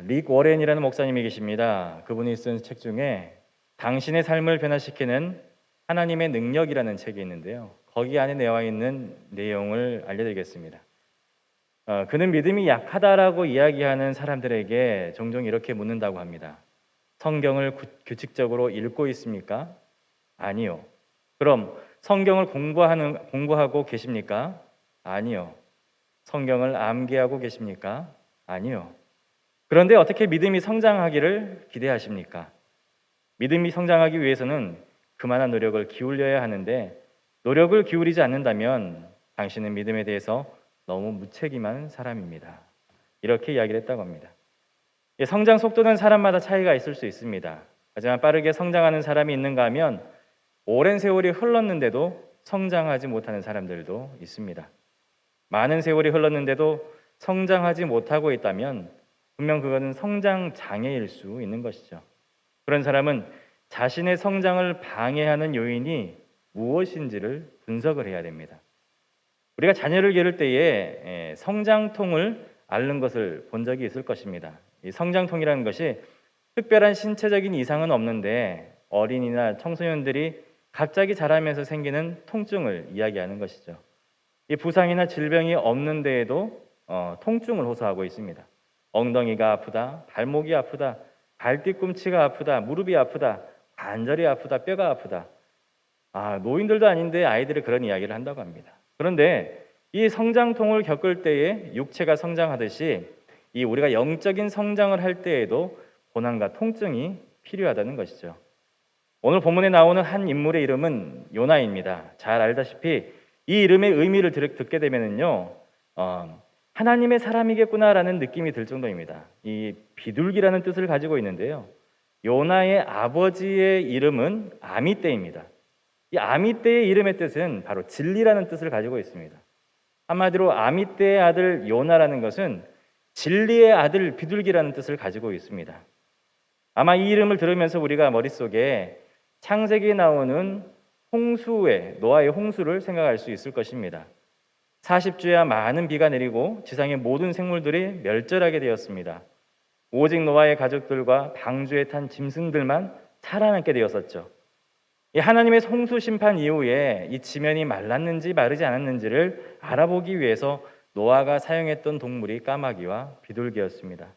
릭 워렌이라는 목사님이 계십니다. 그분이 쓴 책 중에 당신의 삶을 변화시키는 하나님의 능력이라는 책이 있는데요. 거기 안에 나와 있는 내용을 알려드리겠습니다. 그는 믿음이 약하다라고 이야기하는 사람들에게 종종 이렇게 묻는다고 합니다. 성경을 규칙적으로 읽고 있습니까? 아니요. 그럼 성경을 공부하고 계십니까? 아니요. 성경을 암기하고 계십니까? 아니요. 그런데 어떻게 믿음이 성장하기를 기대하십니까? 믿음이 성장하기 위해서는 그만한 노력을 기울여야 하는데 노력을 기울이지 않는다면 당신은 믿음에 대해서 너무 무책임한 사람입니다. 이렇게 이야기를 했다고 합니다. 성장 속도는 사람마다 차이가 있을 수 있습니다. 하지만 빠르게 성장하는 사람이 있는가 하면 오랜 세월이 흘렀는데도 성장하지 못하는 사람들도 있습니다. 많은 세월이 흘렀는데도 성장하지 못하고 있다면 분명 그것은 성장 장애일 수 있는 것이죠. 그런 사람은 자신의 성장을 방해하는 요인이 무엇인지를 분석을 해야 됩니다. 우리가 자녀를 기를 때에 성장통을 앓는 것을 본 적이 있을 것입니다. 이 성장통이라는 것이 특별한 신체적인 이상은 없는데 어린이나 청소년들이 갑자기 자라면서 생기는 통증을 이야기하는 것이죠. 이 부상이나 질병이 없는 데에도 통증을 호소하고 있습니다. 엉덩이가 아프다, 발목이 아프다, 발뒤꿈치가 아프다, 무릎이 아프다, 관절이 아프다, 뼈가 아프다. 노인들도 아닌데 아이들이 그런 이야기를 한다고 합니다. 그런데 이 성장통을 겪을 때에 육체가 성장하듯이 이 우리가 영적인 성장을 할 때에도 고난과 통증이 필요하다는 것이죠. 오늘 본문에 나오는 한 인물의 이름은 요나입니다. 잘 알다시피 이 이름의 의미를 듣게 되면은요, 하나님의 사람이겠구나라는 느낌이 들 정도입니다. 이 비둘기라는 뜻을 가지고 있는데요. 요나의 아버지의 이름은 아미떼입니다. 이 아미떼의 이름의 뜻은 바로 진리라는 뜻을 가지고 있습니다. 한마디로 아미떼의 아들 요나라는 것은 진리의 아들 비둘기라는 뜻을 가지고 있습니다. 아마 이 이름을 들으면서 우리가 머릿속에 창세기에 나오는 노아의 홍수를 생각할 수 있을 것입니다. 40주야 많은 비가 내리고 지상의 모든 생물들이 멸절하게 되었습니다. 오직 노아의 가족들과 방주에 탄 짐승들만 살아남게 되었었죠. 이 하나님의 홍수 심판 이후에 이 지면이 말랐는지 마르지 않았는지를 알아보기 위해서 노아가 사용했던 동물이 까마귀와 비둘기였습니다.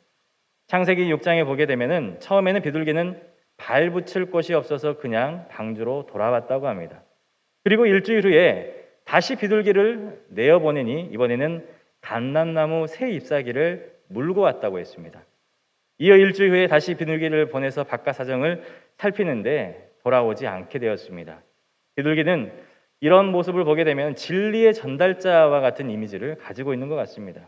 창세기 6장에 보게 되면은 처음에는 비둘기는 발 붙일 곳이 없어서 그냥 방주로 돌아왔다고 합니다. 그리고 일주일 후에 다시 비둘기를 내어보내니 이번에는 감람나무 새 잎사귀를 물고 왔다고 했습니다. 이어 일주일 후에 다시 비둘기를 보내서 바깥 사정을 살피는데 돌아오지 않게 되었습니다. 비둘기는 이런 모습을 보게 되면 진리의 전달자와 같은 이미지를 가지고 있는 것 같습니다.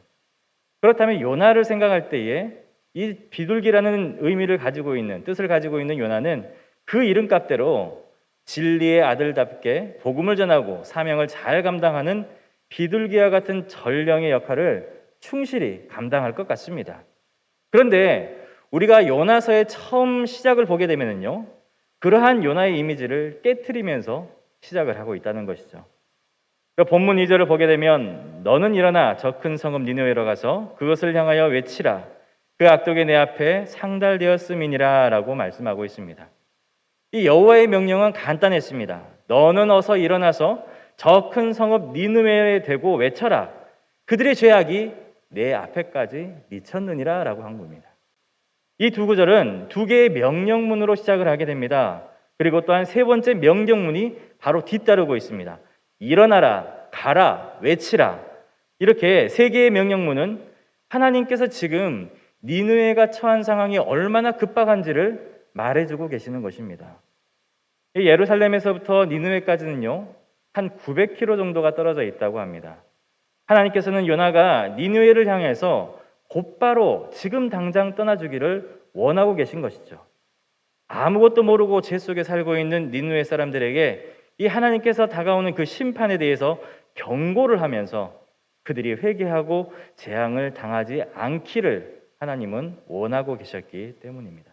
그렇다면 요나를 생각할 때에 이 비둘기라는 의미를 가지고 있는 뜻을 가지고 있는 요나는 그 이름값대로 진리의 아들답게 복음을 전하고 사명을 잘 감당하는 비둘기와 같은 전령의 역할을 충실히 감당할 것 같습니다. 그런데 우리가 요나서의 처음 시작을 보게 되면요, 그러한 요나의 이미지를 깨트리면서 시작을 하고 있다는 것이죠. 본문 2절을 보게 되면 너는 일어나 저 큰 성읍 니느웨로 가서 그것을 향하여 외치라. 그 악독이 내 앞에 상달되었음이니라 라고 말씀하고 있습니다. 이 여호와의 명령은 간단했습니다. 너는 어서 일어나서 저 큰 성읍 니느웨에 대고 외쳐라. 그들의 죄악이 내 앞에까지 미쳤느니라 라고 한 겁니다. 이 두 구절은 두 개의 명령문으로 시작을 하게 됩니다. 그리고 또한 세 번째 명령문이 바로 뒤따르고 있습니다. 일어나라, 가라, 외치라. 이렇게 세 개의 명령문은 하나님께서 지금 니느웨가 처한 상황이 얼마나 급박한지를 말해주고 계시는 것입니다. 예루살렘에서부터 니느웨까지는요, 한 900km 정도가 떨어져 있다고 합니다. 하나님께서는 요나가 니느웨를 향해서 곧바로 지금 당장 떠나주기를 원하고 계신 것이죠. 아무것도 모르고 죄 속에 살고 있는 니느웨 사람들에게 이 하나님께서 다가오는 그 심판에 대해서 경고를 하면서 그들이 회개하고 재앙을 당하지 않기를 하나님은 원하고 계셨기 때문입니다.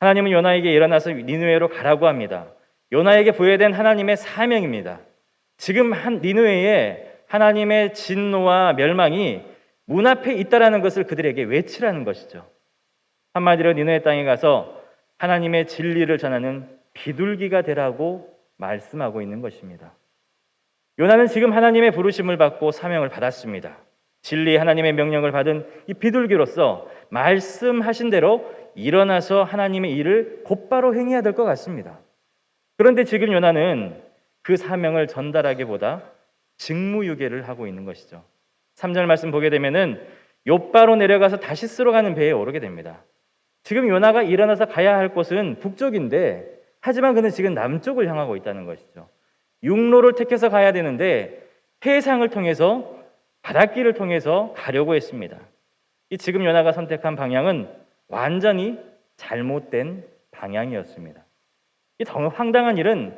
하나님은 요나에게 일어나서 니느웨로 가라고 합니다. 요나에게 부여된 하나님의 사명입니다. 지금 니느웨에 하나님의 진노와 멸망이 문 앞에 있다라는 것을 그들에게 외치라는 것이죠. 한마디로 니느웨 땅에 가서 하나님의 진리를 전하는 비둘기가 되라고 말씀하고 있는 것입니다. 요나는 지금 하나님의 부르심을 받고 사명을 받았습니다. 진리 하나님의 명령을 받은 이 비둘기로서 말씀하신 대로 일어나서 하나님의 일을 곧바로 행해야 될 것 같습니다. 그런데 지금 요나는 그 사명을 전달하기보다 직무유기를 하고 있는 것이죠. 3절 말씀 보게 되면은 욥바로 내려가서 다시스로 가는 배에 오르게 됩니다. 지금 요나가 일어나서 가야 할 곳은 북쪽인데 하지만 그는 지금 남쪽을 향하고 있다는 것이죠. 육로를 택해서 가야 되는데 해상을 통해서 바닷길을 통해서 가려고 했습니다. 이 지금 요나가 선택한 방향은 완전히 잘못된 방향이었습니다. 이 더 황당한 일은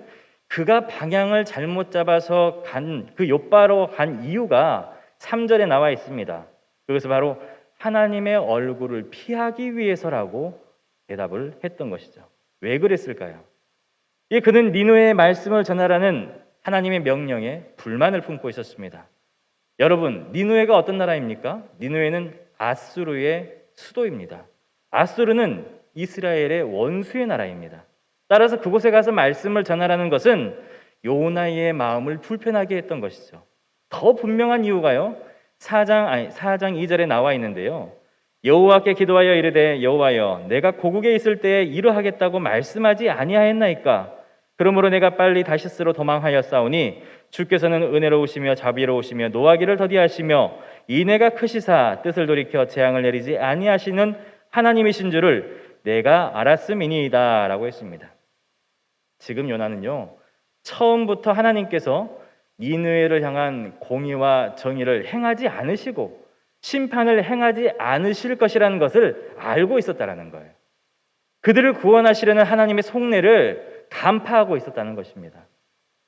그가 방향을 잘못 잡아서 간 그 욥바로 간 이유가 3절에 나와 있습니다. 그것은 바로 하나님의 얼굴을 피하기 위해서라고 대답을 했던 것이죠. 왜 그랬을까요? 그는 니느웨의 말씀을 전하라는 하나님의 명령에 불만을 품고 있었습니다. 여러분, 니느웨가 어떤 나라입니까? 니느웨는 아수르의 수도입니다. 아수르는 이스라엘의 원수의 나라입니다. 따라서 그곳에 가서 말씀을 전하라는 것은 요나의 마음을 불편하게 했던 것이죠. 더 분명한 이유가요. 4장 2절에 나와 있는데요. 여호와께 기도하여 이르되 여호와여 내가 고국에 있을 때에 이러하겠다고 말씀하지 아니하였나이까? 그러므로 내가 빨리 다시스로 도망하였사오니 주께서는 은혜로우시며 자비로우시며 노하기를 더디하시며 인애가 크시사 뜻을 돌이켜 재앙을 내리지 아니하시는 하나님이신 줄을 내가 알았음이니이다 라고 했습니다. 지금 요나는요, 처음부터 하나님께서 니느웨를 향한 공의와 정의를 행하지 않으시고 심판을 행하지 않으실 것이라는 것을 알고 있었다라는 거예요. 그들을 구원하시려는 하나님의 속내를 간파하고 있었다는 것입니다.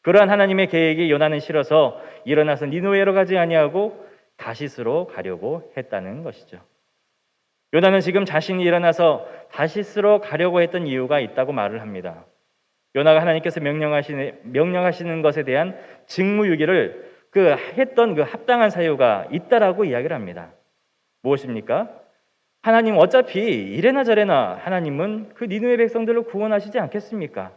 그러한 하나님의 계획이 요나는 싫어서 일어나서 니느웨로 가지 아니하고 다시스로 가려고 했다는 것이죠. 요나는 지금 자신이 일어나서 다시스로 가려고 했던 이유가 있다고 말을 합니다. 요나가 하나님께서 명령하시는 것에 대한 직무유기를 했던 그 합당한 사유가 있다라고 이야기를 합니다. 무엇입니까? 하나님 어차피 이래나 저래나 하나님은 그 니느웨 백성들을 구원하시지 않겠습니까?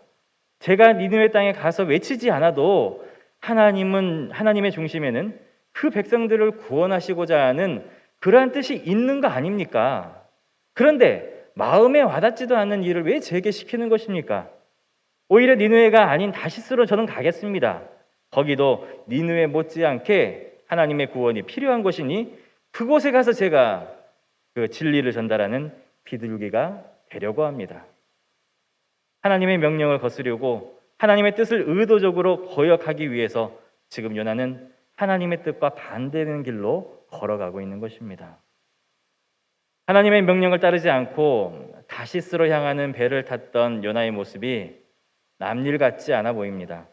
제가 니느웨 땅에 가서 외치지 않아도 하나님은 하나님의 중심에는 그 백성들을 구원하시고자 하는 그러한 뜻이 있는 거 아닙니까? 그런데 마음에 와닿지도 않는 일을 왜 제게 시키는 것입니까? 오히려 니느웨가 아닌 다시스로 저는 가겠습니다. 거기도 니느웨 못지않게 하나님의 구원이 필요한 곳이니 그곳에 가서 제가 그 진리를 전달하는 비둘기가 되려고 합니다. 하나님의 명령을 거스르고 하나님의 뜻을 의도적으로 거역하기 위해서 지금 요나는 하나님의 뜻과 반대되는 길로 걸어가고 있는 것입니다. 하나님의 명령을 따르지 않고 다시스로 향하는 배를 탔던 요나의 모습이 남일 같지 않아 보입니다.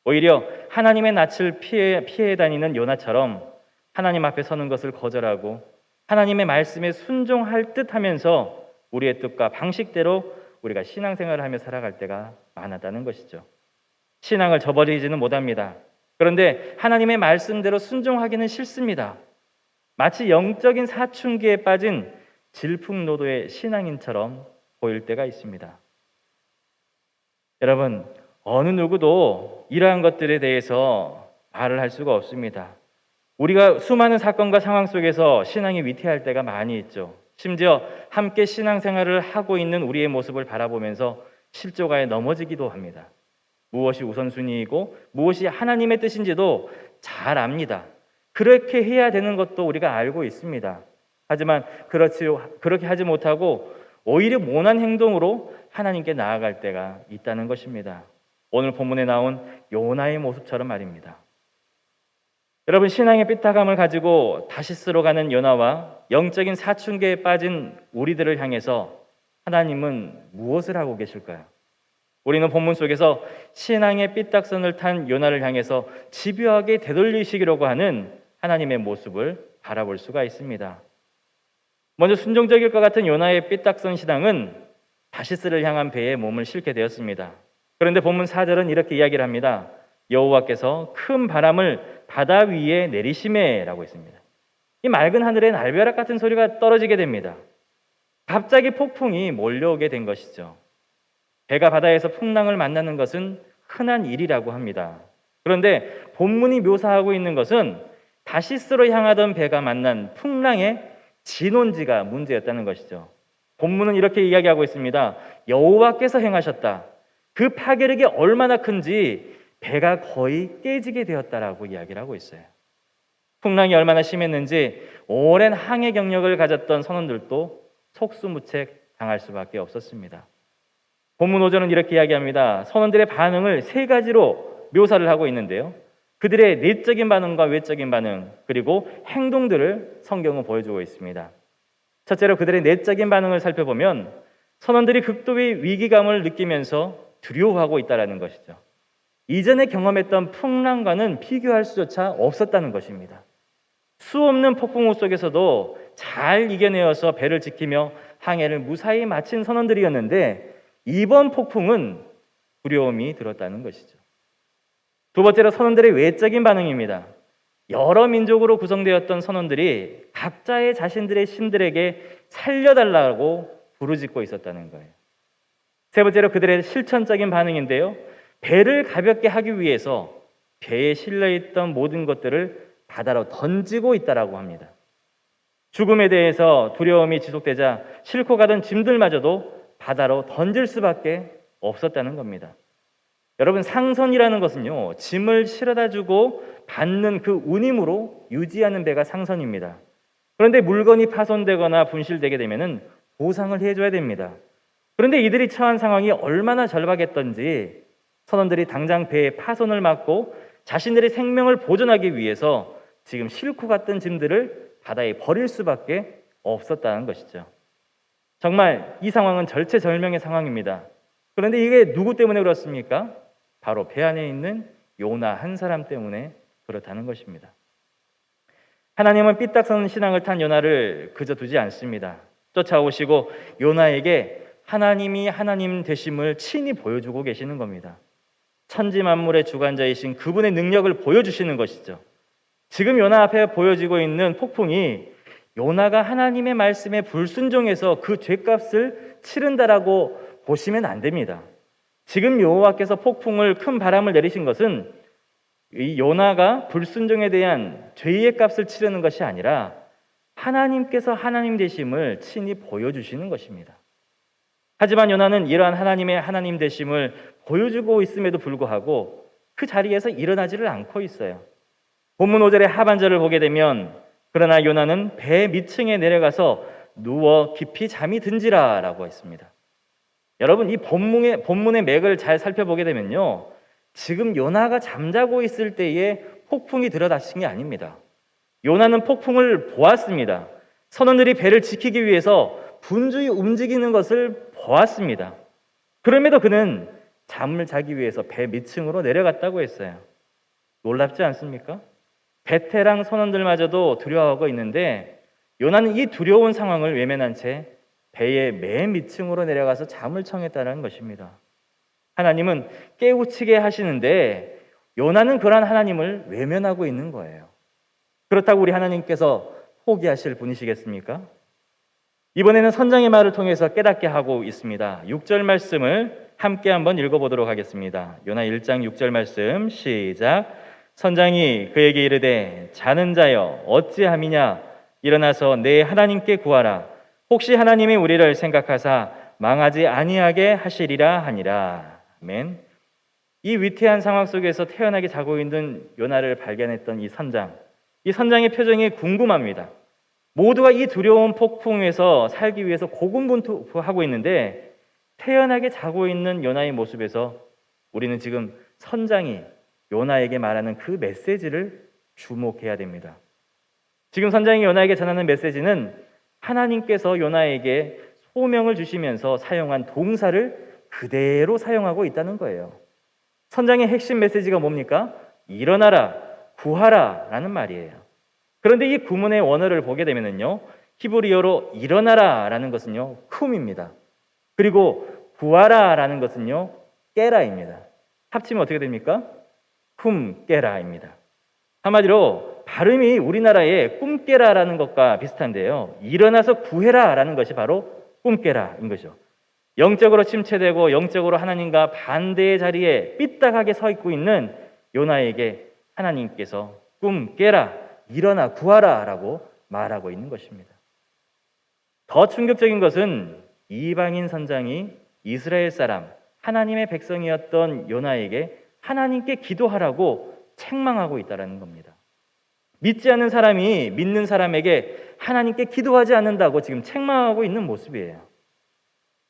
오히려 하나님의 낯을 피해 다니는 요나처럼 하나님 앞에 서는 것을 거절하고 하나님의 말씀에 순종할 듯 하면서 우리의 뜻과 방식대로 우리가 신앙생활을 하며 살아갈 때가 많았다는 것이죠. 신앙을 저버리지는 못합니다. 그런데 하나님의 말씀대로 순종하기는 싫습니다. 마치 영적인 사춘기에 빠진 질풍노도의 신앙인처럼 보일 때가 있습니다. 여러분, 어느 누구도 이러한 것들에 대해서 말을 할 수가 없습니다. 우리가 수많은 사건과 상황 속에서 신앙이 위태할 때가 많이 있죠. 심지어 함께 신앙생활을 하고 있는 우리의 모습을 바라보면서 실조가에 넘어지기도 합니다. 무엇이 우선순위이고 무엇이 하나님의 뜻인지도 잘 압니다. 그렇게 해야 되는 것도 우리가 알고 있습니다. 하지만 그렇게 하지 못하고 오히려 모난 행동으로 하나님께 나아갈 때가 있다는 것입니다. 오늘 본문에 나온 요나의 모습처럼 말입니다. 여러분, 신앙의 삐딱함을 가지고 다시스로 가는 요나와 영적인 사춘기에 빠진 우리들을 향해서 하나님은 무엇을 하고 계실까요? 우리는 본문 속에서 신앙의 삐딱선을 탄 요나를 향해서 집요하게 되돌리시려고 하는 하나님의 모습을 바라볼 수가 있습니다. 먼저 순종적일 것 같은 요나의 삐딱선 신앙은 다시스를 향한 배에 몸을 싣게 되었습니다. 그런데 본문 4절은 이렇게 이야기를 합니다. 여호와께서 큰 바람을 바다 위에 내리시매라고 했습니다. 이 맑은 하늘에 날벼락 같은 소리가 떨어지게 됩니다. 갑자기 폭풍이 몰려오게 된 것이죠. 배가 바다에서 풍랑을 만나는 것은 흔한 일이라고 합니다. 그런데 본문이 묘사하고 있는 것은 다시스로 향하던 배가 만난 풍랑의 진원지가 문제였다는 것이죠. 본문은 이렇게 이야기하고 있습니다. 여호와께서 행하셨다. 그 파괴력이 얼마나 큰지 배가 거의 깨지게 되었다라고 이야기를 하고 있어요. 풍랑이 얼마나 심했는지 오랜 항해 경력을 가졌던 선원들도 속수무책 당할 수밖에 없었습니다. 본문 5절은 이렇게 이야기합니다. 선원들의 반응을 세 가지로 묘사를 하고 있는데요. 그들의 내적인 반응과 외적인 반응, 그리고 행동들을 성경은 보여주고 있습니다. 첫째로 그들의 내적인 반응을 살펴보면 선원들이 극도의 위기감을 느끼면서 두려워하고 있다는 것이죠. 이전에 경험했던 풍랑과는 비교할 수조차 없었다는 것입니다. 수없는 폭풍우 속에서도 잘 이겨내어서 배를 지키며 항해를 무사히 마친 선원들이었는데 이번 폭풍은 두려움이 들었다는 것이죠. 두 번째로 선원들의 외적인 반응입니다. 여러 민족으로 구성되었던 선원들이 각자의 자신들의 신들에게 살려달라고 부르짖고 있었다는 거예요. 세 번째로 그들의 실천적인 반응인데요. 배를 가볍게 하기 위해서 배에 실려있던 모든 것들을 바다로 던지고 있다라고 합니다. 죽음에 대해서 두려움이 지속되자 싣고 가던 짐들마저도 바다로 던질 수밖에 없었다는 겁니다. 여러분, 상선이라는 것은요, 짐을 실어다 주고 받는 그 운임으로 유지하는 배가 상선입니다. 그런데 물건이 파손되거나 분실되게 되면은 보상을 해줘야 됩니다. 그런데 이들이 처한 상황이 얼마나 절박했던지 선원들이 당장 배의 파손을 막고 자신들의 생명을 보존하기 위해서 지금 싣고 갔던 짐들을 바다에 버릴 수밖에 없었다는 것이죠. 정말 이 상황은 절체절명의 상황입니다. 그런데 이게 누구 때문에 그렇습니까? 바로 배 안에 있는 요나 한 사람 때문에 그렇다는 것입니다. 하나님은 삐딱서는 신앙을 탄 요나를 그저 두지 않습니다. 쫓아오시고 요나에게 하나님이 하나님 되심을 친히 보여주고 계시는 겁니다. 천지 만물의 주관자이신 그분의 능력을 보여주시는 것이죠. 지금 요나 앞에 보여지고 있는 폭풍이 요나가 하나님의 말씀에 불순종해서 그 죄값을 치른다라고 보시면 안 됩니다. 지금 여호와께서 폭풍을 큰 바람을 내리신 것은 이 요나가 불순종에 대한 죄의 값을 치르는 것이 아니라 하나님께서 하나님 되심을 친히 보여주시는 것입니다. 하지만 요나는 이러한 하나님의 하나님 되심을 보여주고 있음에도 불구하고 그 자리에서 일어나지를 않고 있어요. 본문 5절의 하반절을 보게 되면 그러나 요나는 배 밑층에 내려가서 누워 깊이 잠이 든지라 라고 했습니다. 여러분, 이 본문의 맥을 잘 살펴보게 되면요, 지금 요나가 잠자고 있을 때에 폭풍이 들어닥친 게 아닙니다. 요나는 폭풍을 보았습니다. 선원들이 배를 지키기 위해서 분주히 움직이는 것을 보았습니다. 그럼에도 그는 잠을 자기 위해서 배 밑층으로 내려갔다고 했어요. 놀랍지 않습니까? 베테랑 선원들마저도 두려워하고 있는데 요나는 이 두려운 상황을 외면한 채 배의 맨 밑층으로 내려가서 잠을 청했다는 것입니다. 하나님은 깨우치게 하시는데 요나는 그러한 하나님을 외면하고 있는 거예요. 그렇다고 우리 하나님께서 포기하실 분이시겠습니까? 이번에는 선장의 말을 통해서 깨닫게 하고 있습니다. 6절 말씀을 함께 한번 읽어보도록 하겠습니다. 요나 1장 6절 말씀 시작. 선장이 그에게 이르되 자는 자여 어찌함이냐 일어나서 내 하나님께 구하라. 혹시 하나님이 우리를 생각하사 망하지 아니하게 하시리라 하니라. 아멘. 이 위태한 상황 속에서 태연하게 자고 있는 요나를 발견했던 이 선장의 표정이 궁금합니다. 모두가 이 두려운 폭풍에서 살기 위해서 고군분투하고 있는데 태연하게 자고 있는 요나의 모습에서 우리는 지금 선장이 요나에게 말하는 그 메시지를 주목해야 됩니다. 지금 선장이 요나에게 전하는 메시지는 하나님께서 요나에게 소명을 주시면서 사용한 동사를 그대로 사용하고 있다는 거예요. 선장의 핵심 메시지가 뭡니까? 일어나라, 구하라 라는 말이에요. 그런데 이 구문의 원어를 보게 되면요, 히브리어로 일어나라 라는 것은요, 쿰입니다. 그리고 구하라 라는 것은요, 깨라입니다. 합치면 어떻게 됩니까? 쿰 깨라입니다. 한마디로 발음이 우리나라의 꿈깨라라는 것과 비슷한데요, 일어나서 구해라 라는 것이 바로 꿈 깨라인 거죠. 영적으로 침체되고 영적으로 하나님과 반대의 자리에 삐딱하게 서 있고 있는 요나에게 하나님께서 꿈 깨라, 일어나 구하라라고 말하고 있는 것입니다. 더 충격적인 것은 이방인 선장이 이스라엘 사람, 하나님의 백성이었던 요나에게 하나님께 기도하라고 책망하고 있다는 겁니다. 믿지 않는 사람이 믿는 사람에게 하나님께 기도하지 않는다고 지금 책망하고 있는 모습이에요.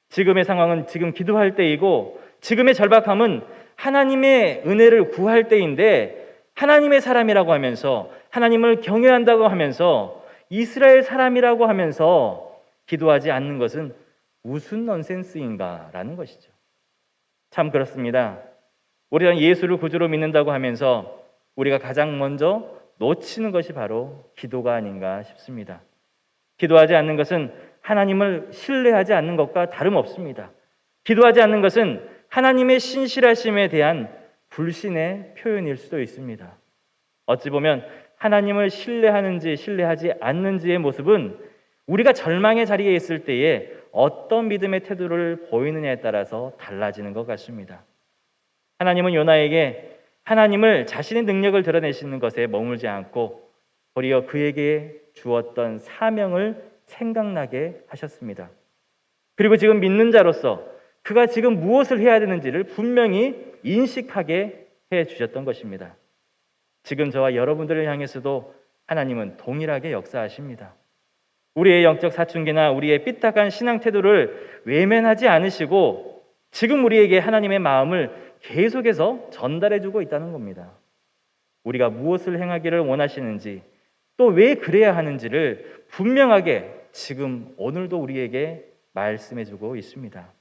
지금의 상황은 지금 기도할 때이고 지금의 절박함은 하나님의 은혜를 구할 때인데 하나님의 사람이라고 하면서 하나님을 경외한다고 하면서 이스라엘 사람이라고 하면서 기도하지 않는 것은 무슨 넌센스인가라는 것이죠. 참 그렇습니다. 우리는 예수를 구주로 믿는다고 하면서 우리가 가장 먼저 놓치는 것이 바로 기도가 아닌가 싶습니다. 기도하지 않는 것은 하나님을 신뢰하지 않는 것과 다름없습니다. 기도하지 않는 것은 하나님의 신실하심에 대한 불신의 표현일 수도 있습니다. 어찌 보면 하나님을 신뢰하는지 신뢰하지 않는지의 모습은 우리가 절망의 자리에 있을 때에 어떤 믿음의 태도를 보이느냐에 따라서 달라지는 것 같습니다. 하나님은 요나에게 하나님을 자신의 능력을 드러내시는 것에 머물지 않고 도리어 그에게 주었던 사명을 생각나게 하셨습니다. 그리고 지금 믿는 자로서 그가 지금 무엇을 해야 되는지를 분명히 인식하게 해 주셨던 것입니다. 지금 저와 여러분들을 향해서도 하나님은 동일하게 역사하십니다. 우리의 영적 사춘기나 우리의 삐딱한 신앙 태도를 외면하지 않으시고 지금 우리에게 하나님의 마음을 계속해서 전달해 주고 있다는 겁니다. 우리가 무엇을 행하기를 원하시는지 또 왜 그래야 하는지를 분명하게 지금 오늘도 우리에게 말씀해 주고 있습니다.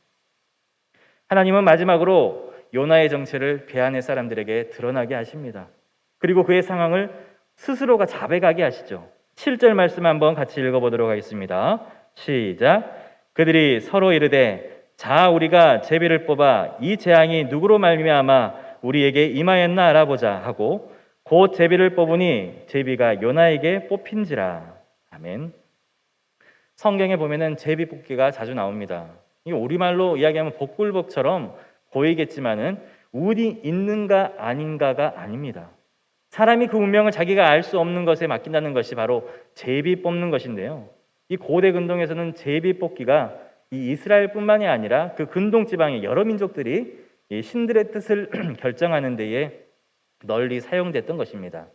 하나님은 마지막으로 요나의 정체를 베아네 사람들에게 드러나게 하십니다. 그리고 그의 상황을 스스로가 자백하게 하시죠. 7절 말씀 한번 같이 읽어보도록 하겠습니다. 시작. 그들이 서로 이르되 자 우리가 제비를 뽑아 이 재앙이 누구로 말미암아 우리에게 임하였나 알아보자 하고 곧 제비를 뽑으니 제비가 요나에게 뽑힌지라. 아멘. 성경에 보면은 제비 뽑기가 자주 나옵니다. 이 우리말로 이야기하면 복불복처럼 보이겠지만은 운이 있는가 아닌가가 아닙니다. 사람이 그 운명을 자기가 알 수 없는 것에 맡긴다는 것이 바로 제비 뽑는 것인데요. 이 고대 근동에서는 제비 뽑기가 이 이스라엘뿐만이 아니라 그 근동 지방의 여러 민족들이 이 신들의 뜻을 결정하는 데에 널리 사용됐던 것입니다.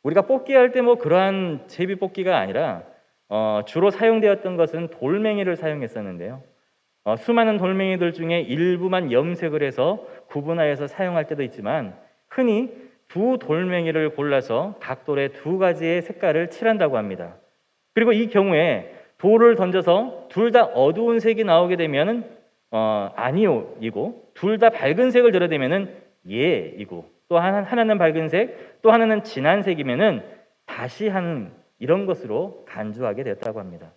우리가 뽑기 할 때 뭐 그러한 제비 뽑기가 아니라 주로 사용되었던 것은 돌멩이를 사용했었는데요. 수많은 돌멩이들 중에 일부만 염색을 해서 구분하여서 사용할 때도 있지만 흔히 두 돌멩이를 골라서 각 돌에 두 가지의 색깔을 칠한다고 합니다. 그리고 이 경우에 돌을 던져서 둘 다 어두운 색이 나오게 되면은 아니오이고 둘 다 밝은 색을 들여대면은 예이고 또 하나는 밝은 색, 또 하나는 진한 색이면은 다시 하는 이런 것으로 간주하게 됐다고 합니다.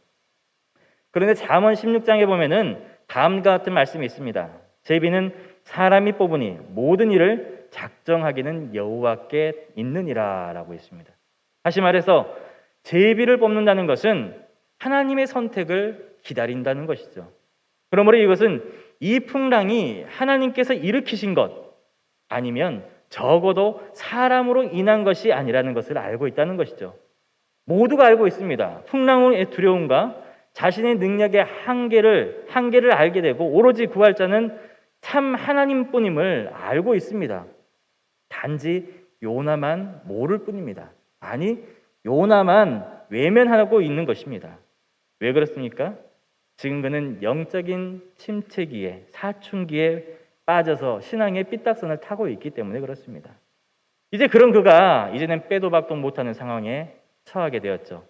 그런데 잠언 16장에 보면은 다음과 같은 말씀이 있습니다. 제비는 사람이 뽑으니 모든 일을 작정하기는 여호와께 있느니라라고 있습니다. 다시 말해서 제비를 뽑는다는 것은 하나님의 선택을 기다린다는 것이죠. 그러므로 이것은 이 풍랑이 하나님께서 일으키신 것 아니면 적어도 사람으로 인한 것이 아니라는 것을 알고 있다는 것이죠. 모두가 알고 있습니다. 풍랑의 두려움과 자신의 능력의 한계를 알게 되고 오로지 구할 자는 참 하나님뿐임을 알고 있습니다. 단지 요나만 모를 뿐입니다. 아니, 요나만 외면하고 있는 것입니다. 왜 그렇습니까? 지금 그는 영적인 침체기에 사춘기에 빠져서 신앙의 삐딱선을 타고 있기 때문에 그렇습니다. 이제 그런 그가 이제는 빼도 박도 못하는 상황에 처하게 되었죠.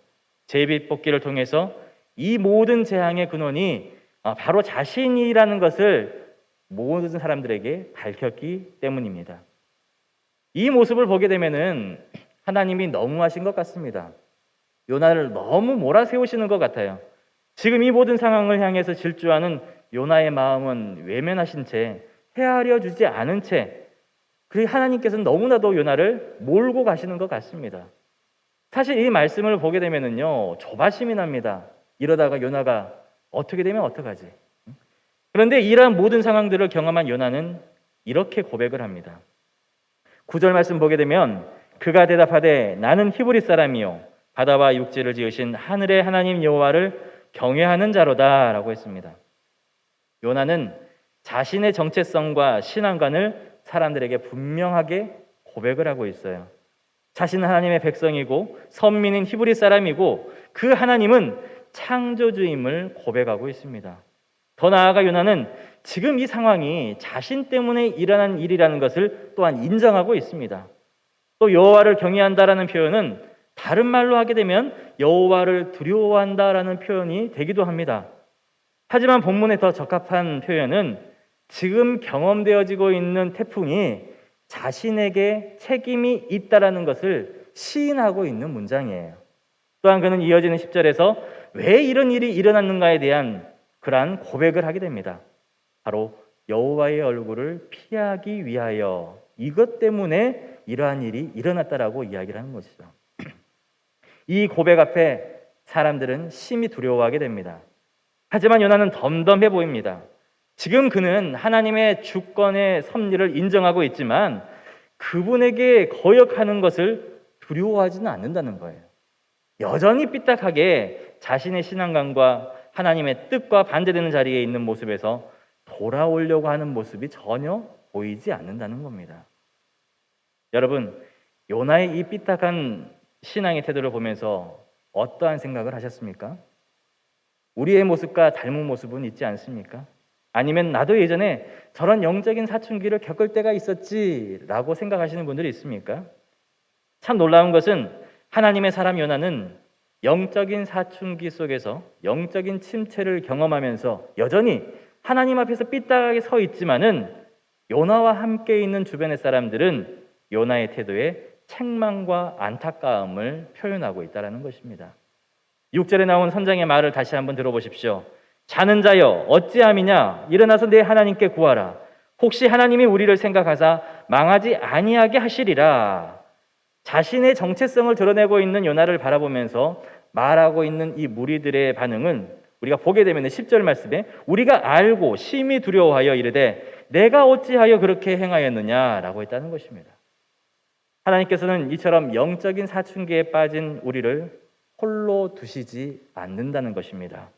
제비 뽑기를 통해서 이 모든 재앙의 근원이 바로 자신이라는 것을 모든 사람들에게 밝혔기 때문입니다. 이 모습을 보게 되면은 하나님이 너무하신 것 같습니다. 요나를 너무 몰아세우시는 것 같아요. 지금 이 모든 상황을 향해서 질주하는 요나의 마음은 외면하신 채 헤아려 주지 않은 채 그 하나님께서는 너무나도 요나를 몰고 가시는 것 같습니다. 사실 이 말씀을 보게 되면은요 조바심이 납니다. 이러다가 요나가 어떻게 되면 어떡하지? 그런데 이러한 모든 상황들을 경험한 요나는 이렇게 고백을 합니다. 9절 말씀 보게 되면 그가 대답하되 나는 히브리 사람이요 바다와 육지를 지으신 하늘의 하나님 여호와를 경외하는 자로다라고 했습니다. 요나는 자신의 정체성과 신앙관을 사람들에게 분명하게 고백을 하고 있어요. 자신은 하나님의 백성이고 선민인 히브리 사람이고 그 하나님은 창조주임을 고백하고 있습니다. 더 나아가 요나는 지금 이 상황이 자신 때문에 일어난 일이라는 것을 또한 인정하고 있습니다. 또 여호와를 경외한다라는 표현은 다른 말로 하게 되면 여호와를 두려워한다라는 표현이 되기도 합니다. 하지만 본문에 더 적합한 표현은 지금 경험되어지고 있는 태풍이 자신에게 책임이 있다라는 것을 시인하고 있는 문장이에요. 또한 그는 이어지는 10절에서 왜 이런 일이 일어났는가에 대한 그러한 고백을 하게 됩니다. 바로 여호와의 얼굴을 피하기 위하여 이것 때문에 이러한 일이 일어났다라고 이야기를 하는 것이죠. 이 고백 앞에 사람들은 심히 두려워하게 됩니다. 하지만 요나는 덤덤해 보입니다. 지금 그는 하나님의 주권의 섭리를 인정하고 있지만 그분에게 거역하는 것을 두려워하지는 않는다는 거예요. 여전히 삐딱하게 자신의 신앙관과 하나님의 뜻과 반대되는 자리에 있는 모습에서 돌아오려고 하는 모습이 전혀 보이지 않는다는 겁니다. 여러분, 요나의 이 삐딱한 신앙의 태도를 보면서 어떠한 생각을 하셨습니까? 우리의 모습과 닮은 모습은 있지 않습니까? 아니면 나도 예전에 저런 영적인 사춘기를 겪을 때가 있었지라고 생각하시는 분들이 있습니까? 참 놀라운 것은 하나님의 사람 요나는 영적인 사춘기 속에서 영적인 침체를 경험하면서 여전히 하나님 앞에서 삐딱하게 서 있지만은 요나와 함께 있는 주변의 사람들은 요나의 태도에 책망과 안타까움을 표현하고 있다는 것입니다. 6절에 나온 선장의 말을 다시 한번 들어보십시오. 자는 자여 어찌함이냐 일어나서 내 하나님께 구하라. 혹시 하나님이 우리를 생각하사 망하지 아니하게 하시리라. 자신의 정체성을 드러내고 있는 요나를 바라보면서 말하고 있는 이 무리들의 반응은 우리가 보게 되면 10절 말씀에 우리가 알고 심히 두려워하여 이르되 내가 어찌하여 그렇게 행하였느냐라고 했다는 것입니다. 하나님께서는 이처럼 영적인 사춘기에 빠진 우리를 홀로 두시지 않는다는 것입니다.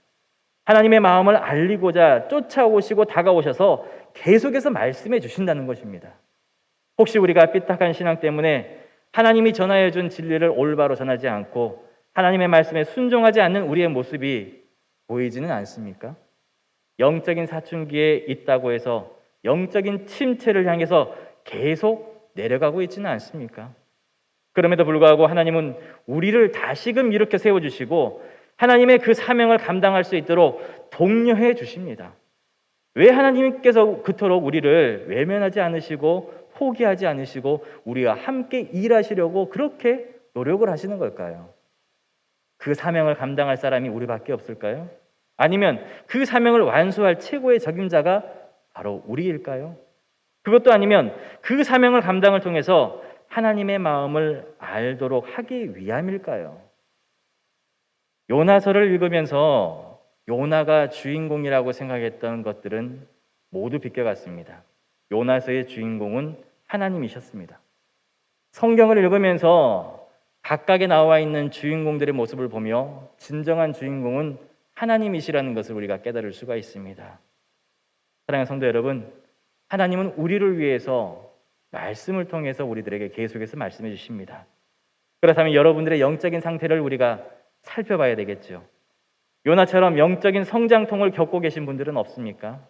하나님의 마음을 알리고자 쫓아오시고 다가오셔서 계속해서 말씀해 주신다는 것입니다. 혹시 우리가 삐딱한 신앙 때문에 하나님이 전하여 준 진리를 올바로 전하지 않고 하나님의 말씀에 순종하지 않는 우리의 모습이 보이지는 않습니까? 영적인 사춘기에 있다고 해서 영적인 침체를 향해서 계속 내려가고 있지는 않습니까? 그럼에도 불구하고 하나님은 우리를 다시금 이렇게 세워주시고 하나님의 그 사명을 감당할 수 있도록 독려해 주십니다. 왜 하나님께서 그토록 우리를 외면하지 않으시고 포기하지 않으시고 우리와 함께 일하시려고 그렇게 노력을 하시는 걸까요? 그 사명을 감당할 사람이 우리밖에 없을까요? 아니면 그 사명을 완수할 최고의 적임자가 바로 우리일까요? 그것도 아니면 그 사명을 감당을 통해서 하나님의 마음을 알도록 하기 위함일까요? 요나서를 읽으면서 요나가 주인공이라고 생각했던 것들은 모두 비껴갔습니다. 요나서의 주인공은 하나님이셨습니다. 성경을 읽으면서 각각에 나와 있는 주인공들의 모습을 보며 진정한 주인공은 하나님이시라는 것을 우리가 깨달을 수가 있습니다. 사랑하는 성도 여러분, 하나님은 우리를 위해서 말씀을 통해서 우리들에게 계속해서 말씀해 주십니다. 그렇다면 여러분들의 영적인 상태를 우리가 살펴봐야 되겠죠. 요나처럼 영적인 성장통을 겪고 계신 분들은 없습니까?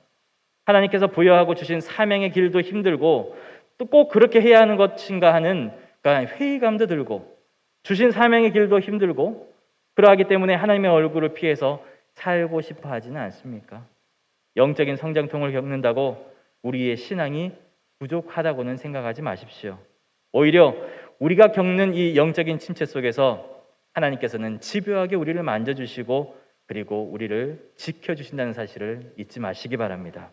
하나님께서 부여하고 주신 사명의 길도 힘들고 또 꼭 그렇게 해야 하는 것인가 하는 회의감도 들고 주신 사명의 길도 힘들고 그러하기 때문에 하나님의 얼굴을 피해서 살고 싶어 하지는 않습니까? 영적인 성장통을 겪는다고 우리의 신앙이 부족하다고는 생각하지 마십시오. 오히려 우리가 겪는 이 영적인 침체 속에서 하나님께서는 집요하게 우리를 만져주시고 그리고 우리를 지켜주신다는 사실을 잊지 마시기 바랍니다.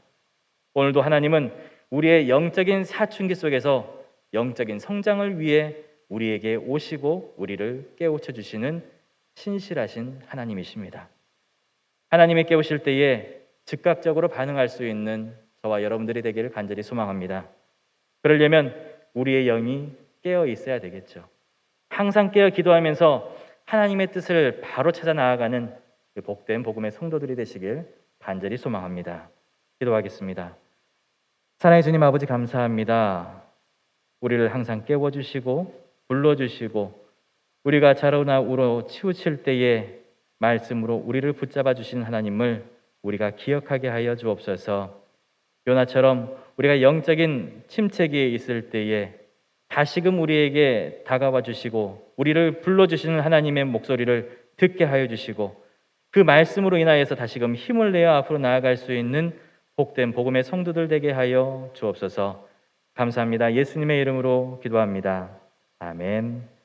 오늘도 하나님은 우리의 영적인 사춘기 속에서 영적인 성장을 위해 우리에게 오시고 우리를 깨우쳐 주시는 신실하신 하나님이십니다. 하나님이 깨우실 때에 즉각적으로 반응할 수 있는 저와 여러분들이 되기를 간절히 소망합니다. 그러려면 우리의 영이 깨어 있어야 되겠죠. 항상 깨어 기도하면서 하나님의 뜻을 바로 찾아 나아가는 그 복된 복음의 성도들이 되시길 간절히 소망합니다. 기도하겠습니다. 사랑의 주님 아버지 감사합니다. 우리를 항상 깨워주시고 불러주시고 우리가 좌로나 우로 치우칠 때에 말씀으로 우리를 붙잡아 주신 하나님을 우리가 기억하게 하여 주옵소서. 요나처럼 우리가 영적인 침체기에 있을 때에 다시금 우리에게 다가와 주시고 우리를 불러주시는 하나님의 목소리를 듣게 하여 주시고 그 말씀으로 인하여서 다시금 힘을 내어 앞으로 나아갈 수 있는 복된 복음의 성도들 되게 하여 주옵소서. 감사합니다. 예수님의 이름으로 기도합니다. 아멘.